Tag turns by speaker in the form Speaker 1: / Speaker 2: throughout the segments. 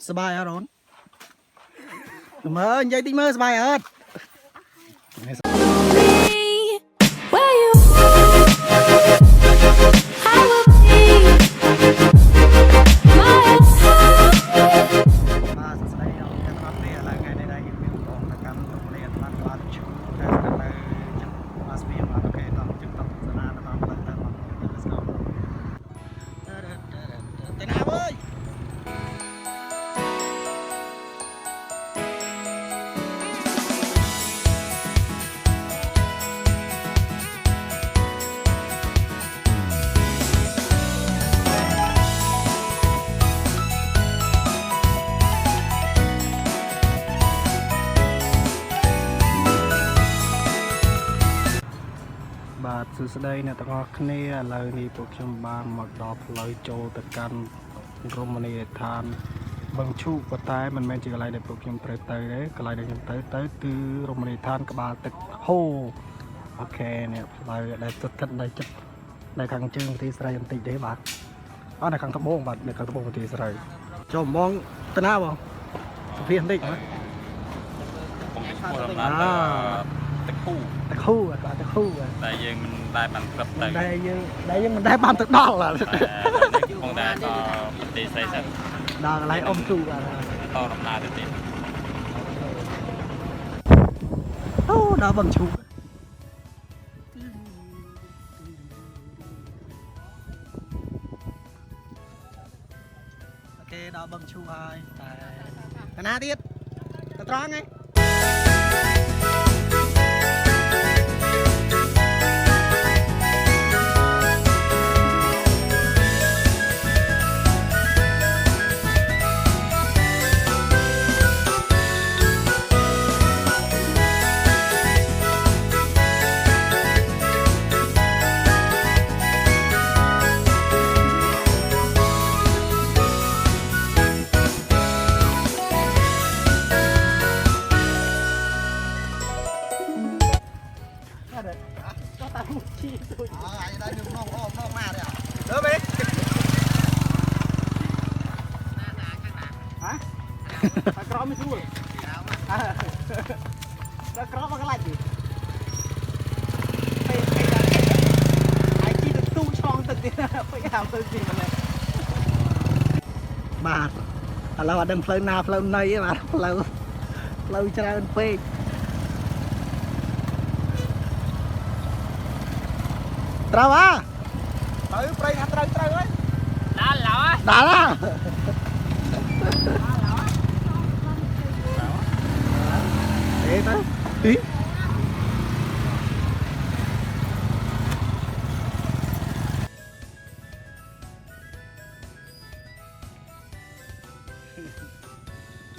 Speaker 1: สบายอ่ะร้อนเมื่อยัยตีเมื่อสบายอ่ะ បាទសួស្តីអ្នកទាំងអស់គ្នាឥឡូវនេះពួកខ្ញុំបានមកដល់ផ្លូវចូលទៅកាន់រមណីយដ្ឋានបឹងឈូកប៉ុន្តែមិនមែនជាកន្លែងដែលពួកខ្ញុំត្រូវទៅទេកន្លែងដែលខ្ញុំទៅគឺរមណីយដ្ឋានក្បាលទឹកហូអូខេនេះផ្លូវដែលស្ថិតនៅចិត្តនៅខាងជើងប្រទេសស្រីបន្តិចទេបាទអត់នៅខាងត្បូងបាទនៅខាងត្បូងប្រទេសស្រីចូលមងទៅណាបងសុភាបន្តិចបាទទឹកខូទឹកខូតែយើងមិនដែលបានព្រឹបទៅតែយើងមិនដែលបានទៅដល់បាទបងតែប្រទេសស្រីសិនដល់កន្លែងអ៊ំទូបាទតដំណើរទៅទៀតអូដល់បឹងឈូកអូខេដល់បឹងឈូកហើយតែណាទៀតទៅត្រង់ហ្នឹងក្រមមិនស្រួលដល់ក្រមមកខ្លាច់ទេពេលហើយជីទៅទូឆ្លងទឹកទៀតពេលហៅទៅទីម្លេះបាទឥឡូវអត់ដឹងផ្លូវណាផ្លូវណីទេបាទផ្លូវច្រើនពេកត្រូវហ่าទៅព្រៃថាត្រូវហើយដល់ហ่าទៅទី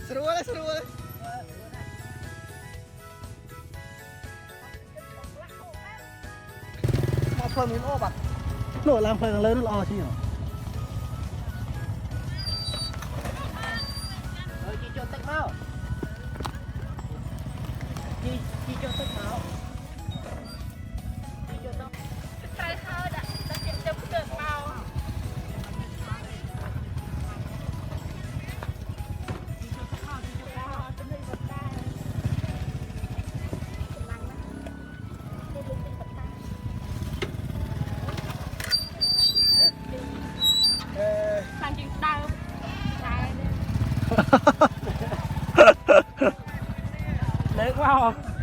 Speaker 1: ស្រួលមកផ្លូវមានអូបាត់នោះឡើងផ្លូវខាងលើនោះល្អជាងជីចូលទឹកមកជីចូលទឹកមកជីចូលទឹកត្រូវហើយដាក់ទៀតទៅផ្ទើមកខាងជើងដើមលើកមក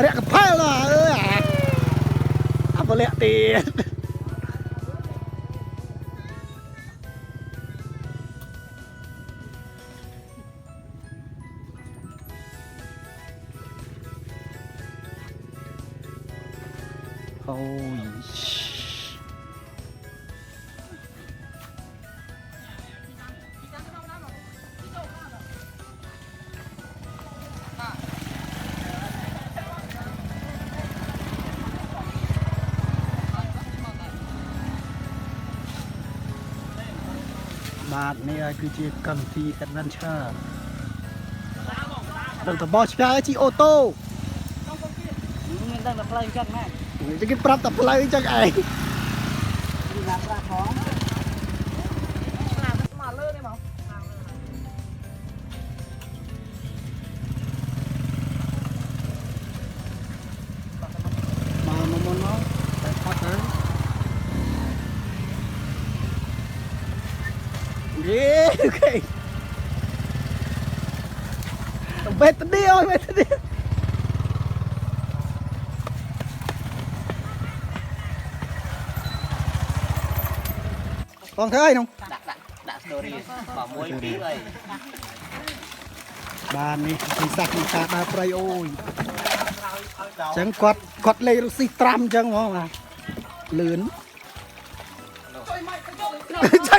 Speaker 1: rẽ cái phai là ơi à apa lẹ tiền ôi បាទនេះគឺជាកម្មវិធី Adventure ដល់តបឆ្ងាយជីអូតូ
Speaker 2: មានដឹងតែផ្លូវអញ្ចឹងណា
Speaker 1: គេប្រាប់តែផ្លូវអញ្ចឹងឯង
Speaker 2: ពីណាប្រាផងមកលើនេះមក
Speaker 1: មកមុនមកតែផាត់ទៅយេអូខេបេតឌីអូបេតឌីបងធ្វើអីនោះ
Speaker 2: ដាក់ story បើមួយពីរអី
Speaker 1: បាននេះពីសាក់ពីតាដើរព្រៃអូយអញ្ចឹងគាត់លេងរុស្ស៊ីត្រាំអញ្ចឹងហ្មងបាទលឿនឆៃ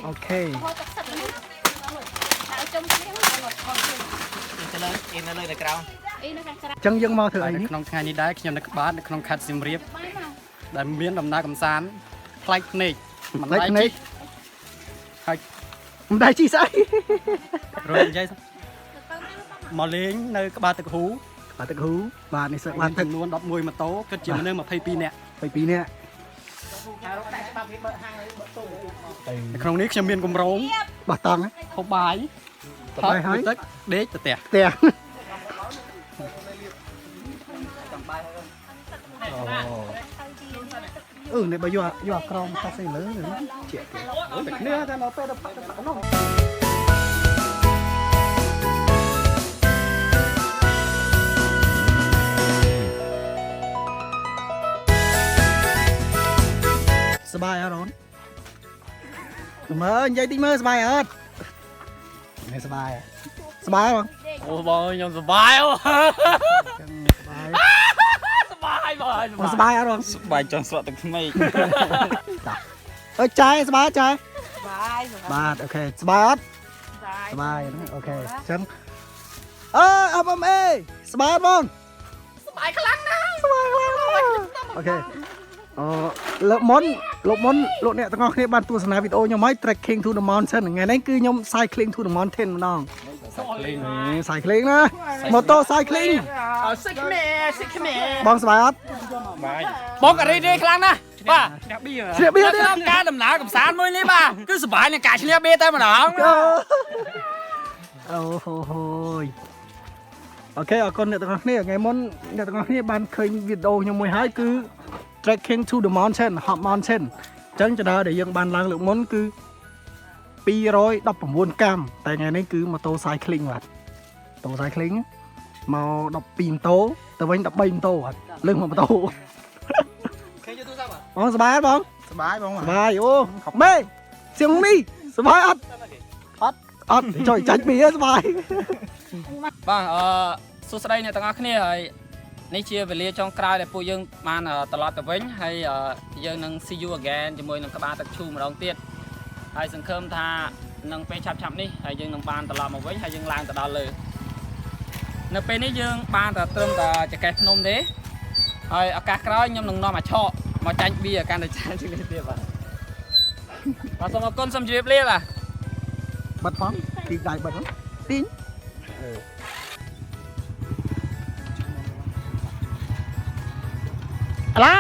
Speaker 1: អូខេ
Speaker 2: ទៅលើអ៊ីននៅលើតែក្រៅ
Speaker 1: អញ្ចឹងយើងមកធ្វើអីនេះ
Speaker 3: ក្នុងថ្ងៃនេះដែរខ្ញុំនៅក្បាលនៅក្នុងខេត្តសៀមរាបដែលមានដំណើរកម្សាន្តប្លែកភ្នែក
Speaker 1: មិនដៃនេះ
Speaker 3: ហើយ
Speaker 1: មិនដៃជីស្អី
Speaker 3: រយនិយាយមកលេងនៅក្បាលទឹកហ៊ូ
Speaker 1: បាទទឹកហ៊ូបាទនេះសឹក
Speaker 3: បា
Speaker 1: បាន នទឹក
Speaker 3: ចំនួន11ម៉ូតូគិតជាមនុស្ស22នាក់
Speaker 1: 2នាក់
Speaker 3: នៅក្នុងនេះខ្ញុំមានគម្រោង
Speaker 1: បោះតង់
Speaker 3: ហូបបាយ
Speaker 1: បបាយហើយ
Speaker 3: ទឹកដេកទៅផ្ទះ
Speaker 1: ផ្ទះនេះបើយកក្រមតាស្អីលើជាក់តែគ្នាតែនៅពេលដល់នោះសบายអត់អូនមើលនិយាយតិចមើលសบายអត់នេះសบายសบายបង
Speaker 3: អូបងខ្ញុំសប្បាយអូ
Speaker 1: ចឹងសบาย
Speaker 3: សប្បាយបង
Speaker 1: សบายអត់បង
Speaker 3: សប្បាយចង់ស្រក់ទឹកថ្មី
Speaker 1: អើចាយសบายចាយ
Speaker 2: បាយ
Speaker 1: បាទអូខេសบายអត់សบายហ្នឹងអូខេអញ្ចឹងអើអបអេសบายបង
Speaker 2: សបាយខ្លាំងណាស់
Speaker 1: សบายខ្លាំងអូខេលោកមុនលោកអ្នកទាំងអស់គ្នាបានទស្សនាវីដេអូខ្ញុំហើយ Trekking to the Mountain ថ្ងៃនេះគឺខ្ញុំ Cycling to the Mountain ម្ដង Cycling ណាម៉ូតូ Cycling
Speaker 3: សិចខ្មែរ
Speaker 1: បងសบายអត់
Speaker 3: បាយបងក៏រីករាយខ្លាំងណាស់បាទឈ្នះបៀ
Speaker 1: ជ្រាបបៀទៀត
Speaker 3: ក្នុងការដំណើរកម្សាន្តមួយនេះបាទគឺសប្បាយនឹងការឈ្នះបៀតែម្ដង
Speaker 1: អូហូហូយអូខេអរគុណអ្នកទាំងអស់គ្នាថ្ងៃមុនអ្នកទាំងអស់គ្នាបានឃើញវីដេអូខ្ញុំមួយហើយគឺ Trekking to the Mountain Hot Mountain អញ្ចឹងចដើដែលយើងបានឡើងលើកមុនគឺ219កាំតែថ្ងៃនេះគឺម៉ូតូ Cycling បាទម៉ូតូ Cycling មក12ម៉ូតូទៅវិញ13ម៉ូតូបាទលើសមួយម៉ូតូ
Speaker 3: គេយកទូរស័ព្ទ
Speaker 1: បងសប្បាយអត់បង
Speaker 3: សប្បាយបង
Speaker 1: សប្បាយអូមេសៀងនេះសប្បាយអត់អត់ចុយចាច់ពីសប្បាយ
Speaker 3: បាទសួស្តីអ្នកទាំងអស់គ្នាហើយនេះជាវេលាចុងក្រោយដែលពួកយើងបានត្រឡប់ទៅវិញហើយយើងនឹង see you again ជាមួយនឹងក្បាលទឹកឈូម្ដងទៀតហើយសង្ឃឹមថានឹងពេលឆាប់នេះហើយយើងនឹងបានត្រឡប់មកវិញហើយយើងឡើងទៅដល់លើនៅពេលនេះយើងបានតែត្រឹមតែចកេះភ្នំទេហើយឱកាសក្រោយខ្ញុំនឹងនាំអាឆកមកចាញ់បៀកាន់តែចាញ់ជាងនេះទៀតបាទសូមអរគុណសូមជម្រាបលាបាទ
Speaker 1: បិទផងទីដៃបិទហ្នឹងទីងអាឡា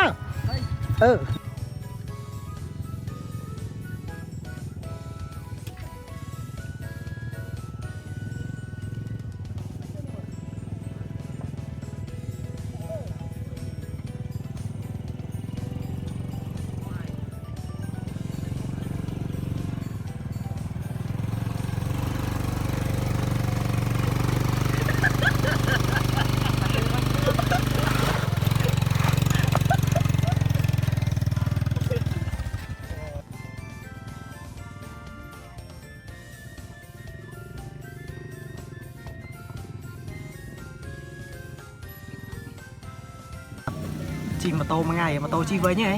Speaker 1: ជីម៉ូតូមួយថ្ងៃម៉ូតូជីវិញហ៎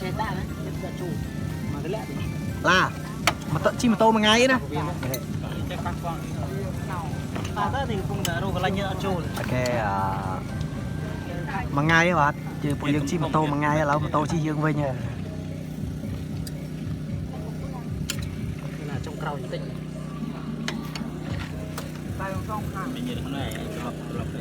Speaker 2: ចេះដាក់ណាចេះជួមកទៅលាក់
Speaker 1: ឡាម៉ូតូជីម៉ូតូមួយថ្ងៃណា
Speaker 3: ចេះប៉ះផង
Speaker 2: បាទទៅកំពុងតែរកកន្លែងយើងអត់ចូល
Speaker 1: អូខេមួយថ្ងៃបាទជឿពួកយើងជីម៉ូតូមួយថ្ងៃឥឡូវម៉ូតូជីយើងវិញហ៎
Speaker 2: าวติดใต้ต้องข้าง
Speaker 3: ไม่ยืนข้างในรอบไป